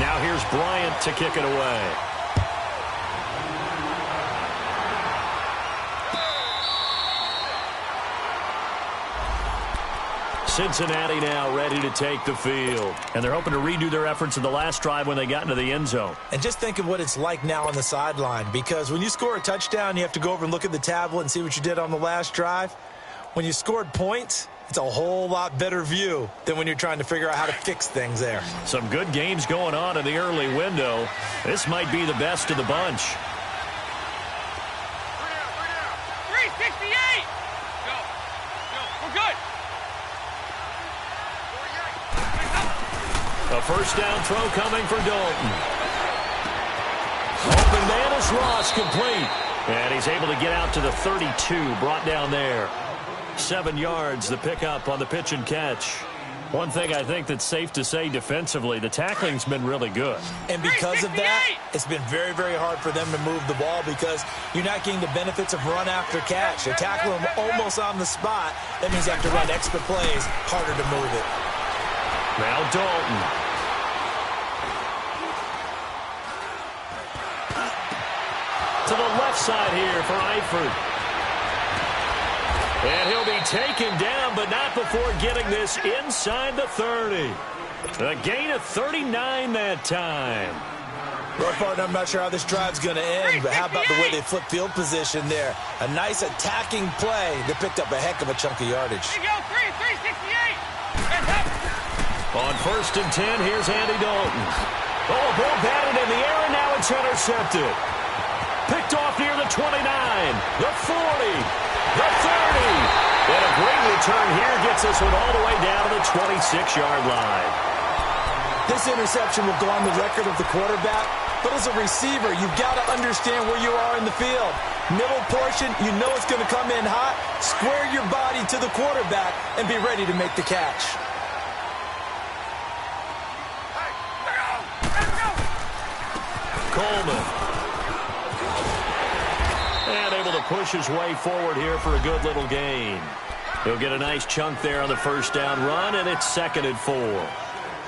Now here's Bryant to kick it away. Cincinnati now ready to take the field. And they're hoping to redo their efforts in the last drive when they got into the end zone. And just think of what it's like now on the sideline, because when you score a touchdown, you have to go over and look at the tablet and see what you did on the last drive. When you scored points, it's a whole lot better view than when you're trying to figure out how to fix things there. Some good games going on in the early window. This might be the best of the bunch. 368! Go. We're good. A 1st down throw coming for Dalton. Open man is Ross, complete. And he's able to get out to the 32, brought down there. 7 yards, the pickup on the pitch and catch. One thing I think that's safe to say defensively, the tackling's been really good. And because of that, it's been very, very hard for them to move the ball because you're not getting the benefits of run after catch. They tackle them almost on the spot. That means you have to run extra plays, harder to move it. Now Dalton. To the left side here for Eifert. And he'll be taken down, but not before getting this inside the 30. A gain of 39 that time. Well, partner, I'm not sure how this drive's going to end, but how about the way they flip field position there? A nice attacking play. They picked up a heck of a chunk of yardage. Here you go, 368. On 1st and 10, here's Andy Dalton. Oh, ball batted in the air, and now it's intercepted. Picked off near the 29, the 40, the 30. And a great return here gets this one all the way down to the 26-yard line. This interception will go on the record of the quarterback, but as a receiver, you've got to understand where you are in the field. Middle portion, you know it's going to come in hot. Square your body to the quarterback and be ready to make the catch. Coleman. And able to push his way forward here for a good little gain. He'll get a nice chunk there on the 1st down run, and it's 2nd and 4.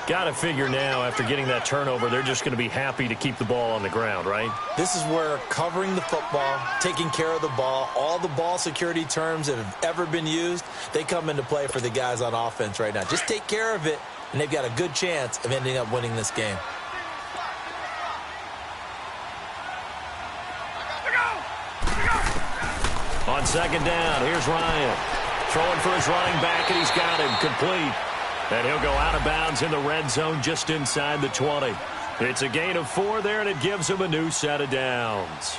Got to figure now, after getting that turnover, they're just going to be happy to keep the ball on the ground, right? This is where covering the football, taking care of the ball, all the ball security terms that have ever been used, they come into play for the guys on offense right now. Just take care of it, and they've got a good chance of ending up winning this game. On 2nd down, here's Ryan. Throwing for his running back, and he's got him complete. And he'll go out of bounds in the red zone just inside the 20. It's a gain of 4 there, and it gives him a new set of downs.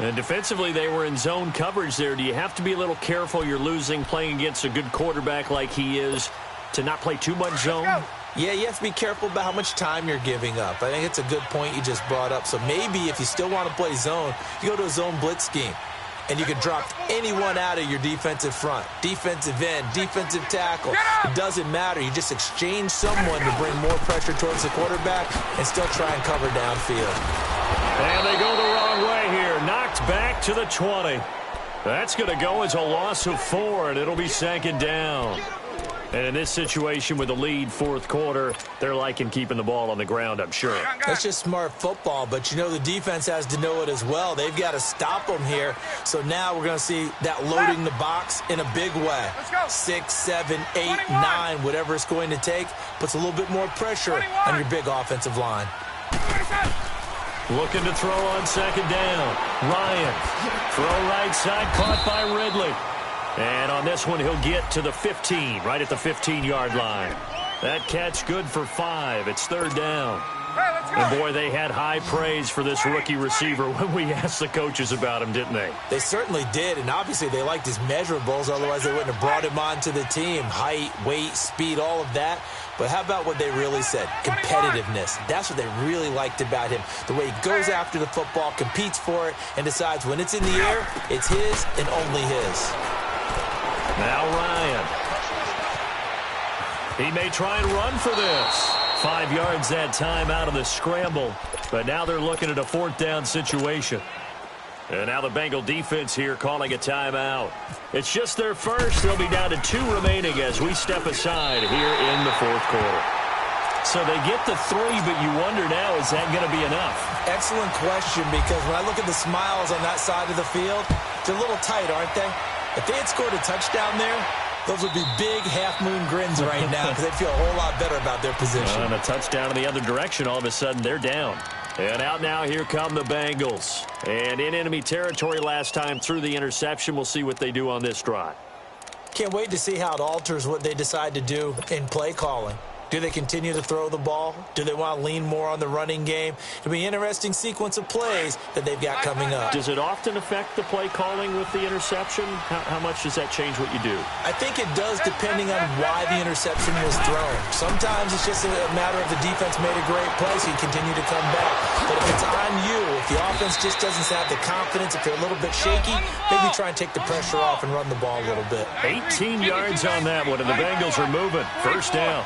And defensively, they were in zone coverage there. Do you have to be a little careful? You're losing playing against a good quarterback like he is to not play too much zone? Yeah, you have to be careful about how much time you're giving up. I think it's a good point you just brought up. So maybe if you still want to play zone, you go to a zone blitz scheme. And you can drop anyone out of your defensive front. Defensive end, defensive tackle. It doesn't matter. You just exchange someone to bring more pressure towards the quarterback and still try and cover downfield. And they go the wrong way here. Knocked back to the 20. That's going to go as a loss of 4, and it'll be 2nd down. And in this situation with the lead 4th quarter, they're liking keeping the ball on the ground, I'm sure. That's just smart football, but you know the defense has to know it as well. They've got to stop them here. So now we're going to see that loading the box in a big way. 6, 7, 8, 9, whatever it's going to take, puts a little bit more pressure on your big offensive line. Looking to throw on 2nd down. Ryan, throw right side, caught by Ridley. And on this one, he'll get to the 15, right at the 15-yard line. That catch good for 5. It's 3rd down. And boy, they had high praise for this rookie receiver when we asked the coaches about him, didn't they? They certainly did, and obviously they liked his measurables, otherwise they wouldn't have brought him onto the team. Height, weight, speed, all of that. But how about what they really said? Competitiveness. That's what they really liked about him. The way he goes after the football, competes for it, and decides when it's in the air, it's his and only his. Now Ryan. He may try and run for this. 5 yards that time out of the scramble. But now they're looking at a 4th down situation. And now the Bengal defense here calling a timeout. It's just their first. They'll be down to 2 remaining as we step aside here in the 4th quarter. So they get the 3, but you wonder now, is that going to be enough? Excellent question, because when I look at the smiles on that side of the field, they're a little tight, aren't they? If they had scored a touchdown there, those would be big half-moon grins right now because they'd feel a whole lot better about their position. And a touchdown in the other direction, all of a sudden they're down. And out now, here come the Bengals. And in enemy territory last time through the interception. We'll see what they do on this drive. Can't wait to see how it alters what they decide to do in play calling. Do they continue to throw the ball? Do they want to lean more on the running game? It'll be an interesting sequence of plays that they've got coming up. Does it often affect the play calling with the interception? How much does that change what you do? I think it does, depending on why the interception was thrown. Sometimes it's just a matter of the defense made a great play, so you continue to come back. But if it's on you, if the offense just doesn't have the confidence, if they're a little bit shaky, maybe try and take the pressure off and run the ball a little bit. 18 yards on that one, and the Bengals are moving. First down.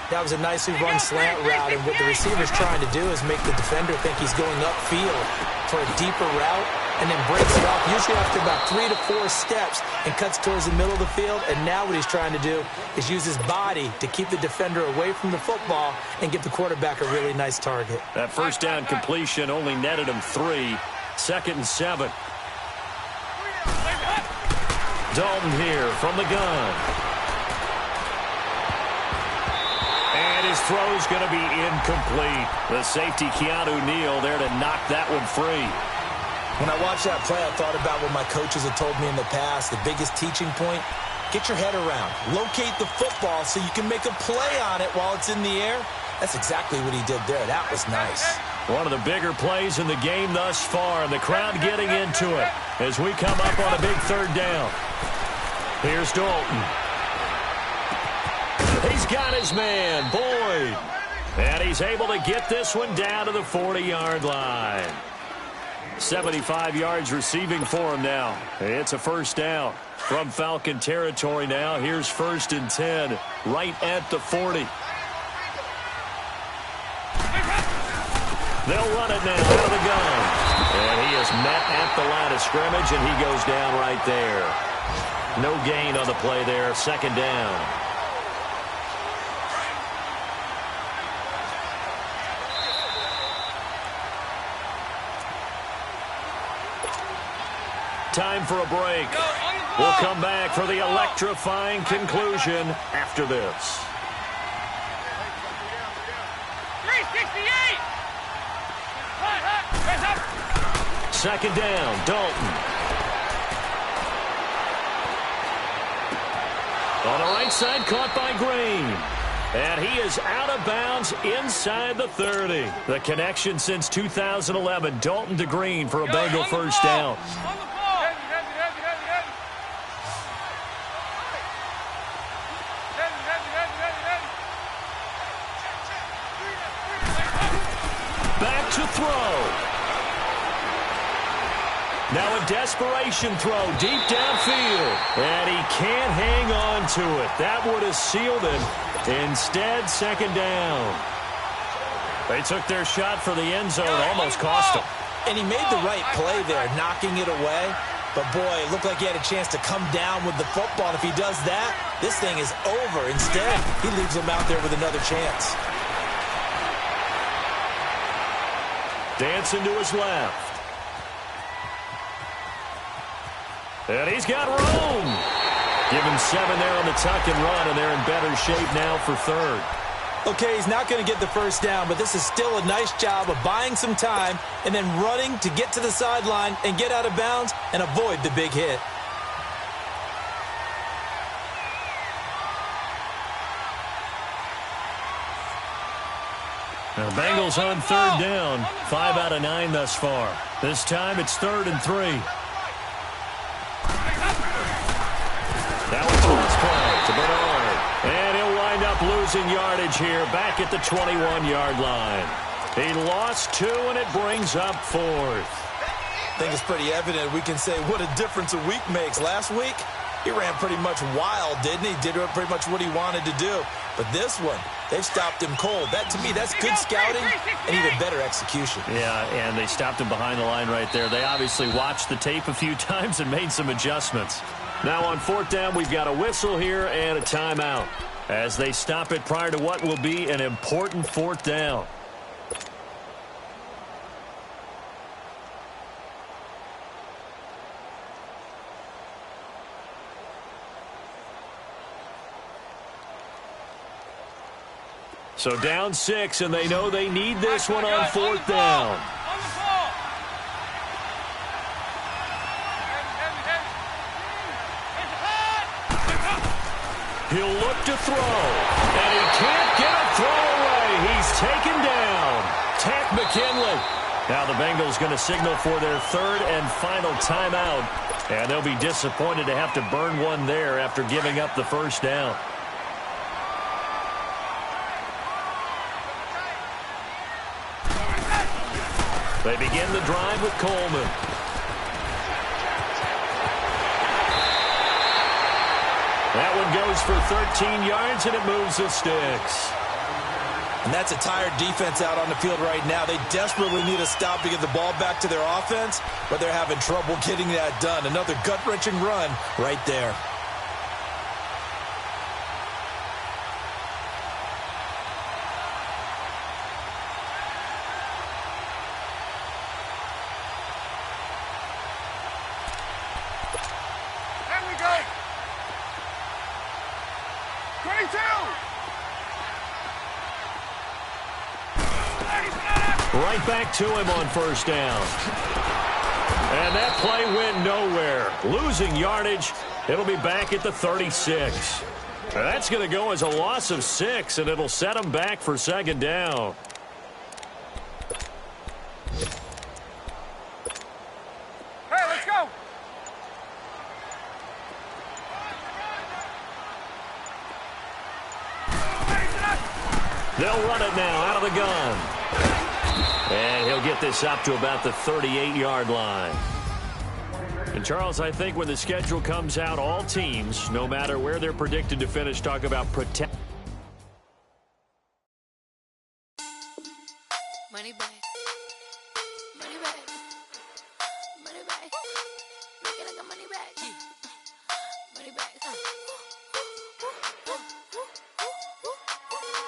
That was a nicely run slant route, and what the receiver's trying to do is make the defender think he's going upfield for a deeper route and then breaks it off, usually after about 3 to 4 steps, and cuts towards the middle of the field. And now what he's trying to do is use his body to keep the defender away from the football and give the quarterback a really nice target. That first down completion only netted him 3. 2nd and 7. Dalton here from the gun. And his throw's going to be incomplete. The safety, Keanu Neal, there to knock that one free. When I watched that play, I thought about what my coaches have told me in the past. The biggest teaching point, get your head around. Locate the football so you can make a play on it while it's in the air. That's exactly what he did there. That was nice. One of the bigger plays in the game thus far, and the crowd getting into it as we come up on a big 3rd down. Here's Dalton. He's got his man, Boyd. And he's able to get this one down to the 40-yard line. 75 yards receiving for him now. It's a first down from Falcon territory now. Here's 1st and 10 right at the 40. They'll run it now out of the gun. And he is met at the line of scrimmage, and he goes down right there. No gain on the play there. 2nd down. Time for a break. We'll come back for the electrifying conclusion after this. 368. 2nd down, Dalton. On the right side, caught by Green. And he is out of bounds inside the 30. The connection since 2011. Dalton to Green for a Bengal first down. Back to throw. Now a desperation throw deep downfield. And he can't hang on to it. That would have sealed him. Instead, 2nd down. They took their shot for the end zone. Almost cost him. And he made the right play there, knocking it away. But, boy, it looked like he had a chance to come down with the football. And if he does that, this thing is over. Instead, he leaves him out there with another chance. Dancing to his left. And he's got room. Give him 7 there on the tuck and run, and they're in better shape now for 3rd. Okay, he's not going to get the first down, but this is still a nice job of buying some time and then running to get to the sideline and get out of bounds and avoid the big hit. The Bengals on third down. 5 out of 9 thus far. This time it's 3rd and 3. Now it's this play to Bernard. And he'll wind up losing yardage here back at the 21-yard line. He lost 2, and it brings up 4th. I think it's pretty evident. We can say what a difference a week makes. Last week, he ran pretty much wild, didn't he? Did pretty much what he wanted to do. But this one, they've stopped him cold. That, to me, that's good scouting and even better execution. Yeah, and they stopped him behind the line right there. They obviously watched the tape a few times and made some adjustments. Now on 4th down, we've got a whistle here and a timeout as they stop it prior to what will be an important 4th down. So down 6, and they know they need this one on 4th down. He'll look to throw, and he can't get a throw away. He's taken down. Tack McKinley. Now the Bengals going to signal for their 3rd and final timeout, and they'll be disappointed to have to burn one there after giving up the 1st down. They begin the drive with Coleman. That one goes for 13 yards, and it moves the sticks. And that's a tired defense out on the field right now. They desperately need a stop to get the ball back to their offense, but they're having trouble getting that done. Another gut-wrenching run right there. Right back to him on 1st down. And that play went nowhere. Losing yardage. It'll be back at the 36. That's going to go as a loss of 6, and it'll set them back for 2nd down. Hey, let's go. They'll run it now out of the gun. And he'll get this up to about the 38-yard line. And, Charles, I think when the schedule comes out, all teams, no matter where they're predicted to finish, talk about protect. Money back. Money back. Money back. Make it like a money back. Money back.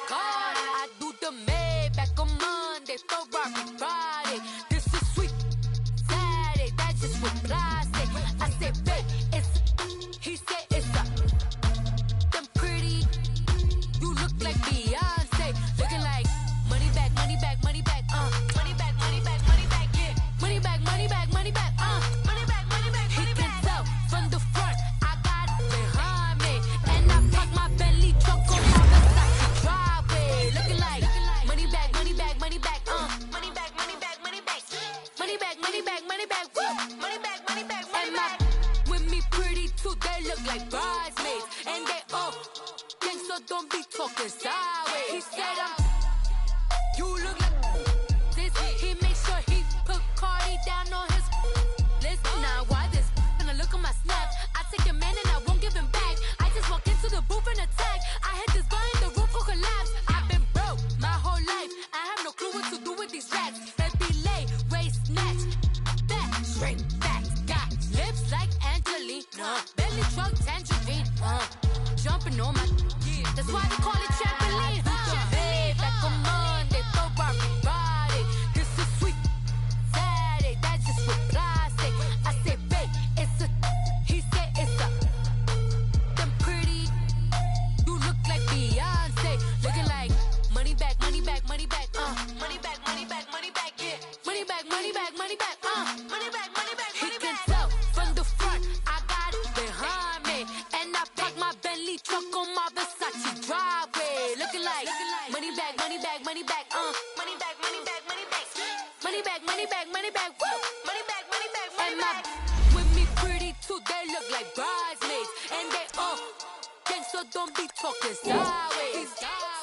God, I do the Maybach on Monday, Ferrari Friday. This is sweet Saturday, that's just what I say. I say, babe, it's he said it's a them pretty. You look like Beyonce, looking like money back, money back, money back, money back, money back, money back, yeah, money back, money back, money back, money back, money back. He can tell from the front, I got it behind me, and I park my Bentley truck on my Versace driveway, looking like money back, money back, money back, money back, money back, money back, money back, money back, money back, money back, money back, money back. With me pretty too, they look like bridesmaids, and they all gang, so don't be talking sideways. He said you look like this. He make sure he put Cardi down on his list. Now why this? When I look at my snap, I take a man and I won't give him back. I just walk into the booth and attack. I hit this guy in the roof will collapse. I've been broke my whole life. I have no clue what to do with these rats. Baby lay, waist snatch, back, straight back. Got lips like Angelina, belly truck tangerine. Jumping on my, that's why they call it trampoline. Back on Monday, Ferrari Friday. This is sweet Saturday, that's just what I say. I say, babe, it's a, he said it's a, them pretty. You look like Beyonce, looking like money back, money back, money back, money back, money back, money back, yeah, money back, money back, money back, money back, money back. He can tell from the front, I got it behind me, and I park my Bentley truck on my Versace driveway, looking like money back, money back, money back, money money back, woo. Money back, money back. With me pretty too, they look like bridesmaids. And they all gang, so don't be talking sideways.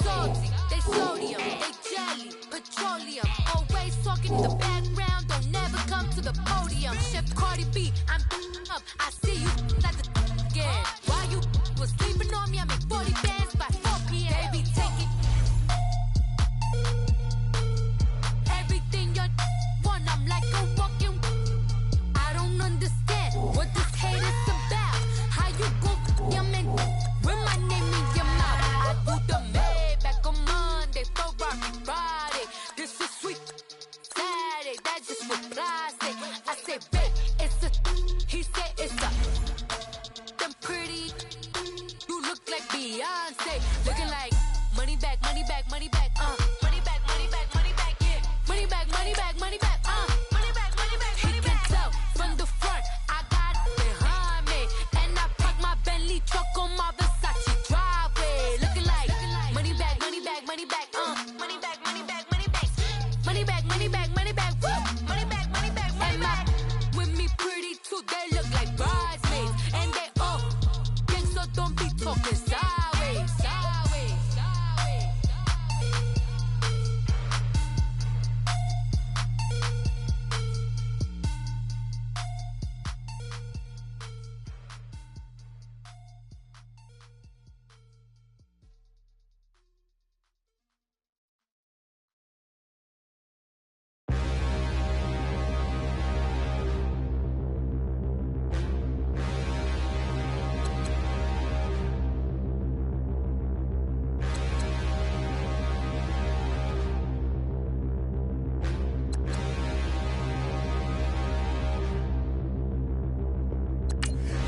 Salty, they sodium, they jelly, petroleum. Always talking in the background, don't never come to the podium. Chef Cardi B, I'm up, I see you like the again. While you was sleeping on me, I make 40 bands by 4 p.m. Baby, take it. Everything you want, I'm like a walking. I don't understand what this hate is about. How you go, your man, with my name in your mouth. I do the Maybach on Monday, Ferrari Friday. This is sweet Saturday, that's just what plastic. I say, babe, it's a, he said it's a. Them pretty, you look like Beyonce. Looking like money back, money back, money back, money back, money back, money back, yeah. Money back, money back, money back, money back, money back, money back. He can tell from the front, I got it behind me. And I park my Bentley truck on my Versace driveway. Looking like money back, money back, money back, money back, money back, money back. Money back, money back, money back, woo. Money back, money back, money back. With me pretty too, they look like bridesmaids. And they all gang, so don't be talking sideways. Sideways, sideways,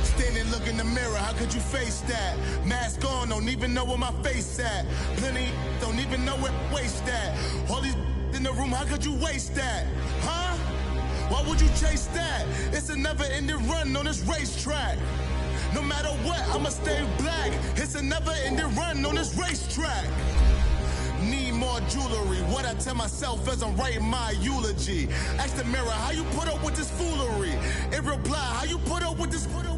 Standing, look in the mirror, how could you face that? Mask on, don't even know where my face at. Plenty, don't even know where waste at. All these in the room, how could you waste that? Huh? Why would you chase that? It's a never-ending run on this racetrack. No matter what, I'ma stay black. It's a never-ending run on this racetrack. Need more jewelry. What I tell myself as I'm writing my eulogy. Ask the mirror, how you put up with this foolery? In reply, how you put up with this foolery?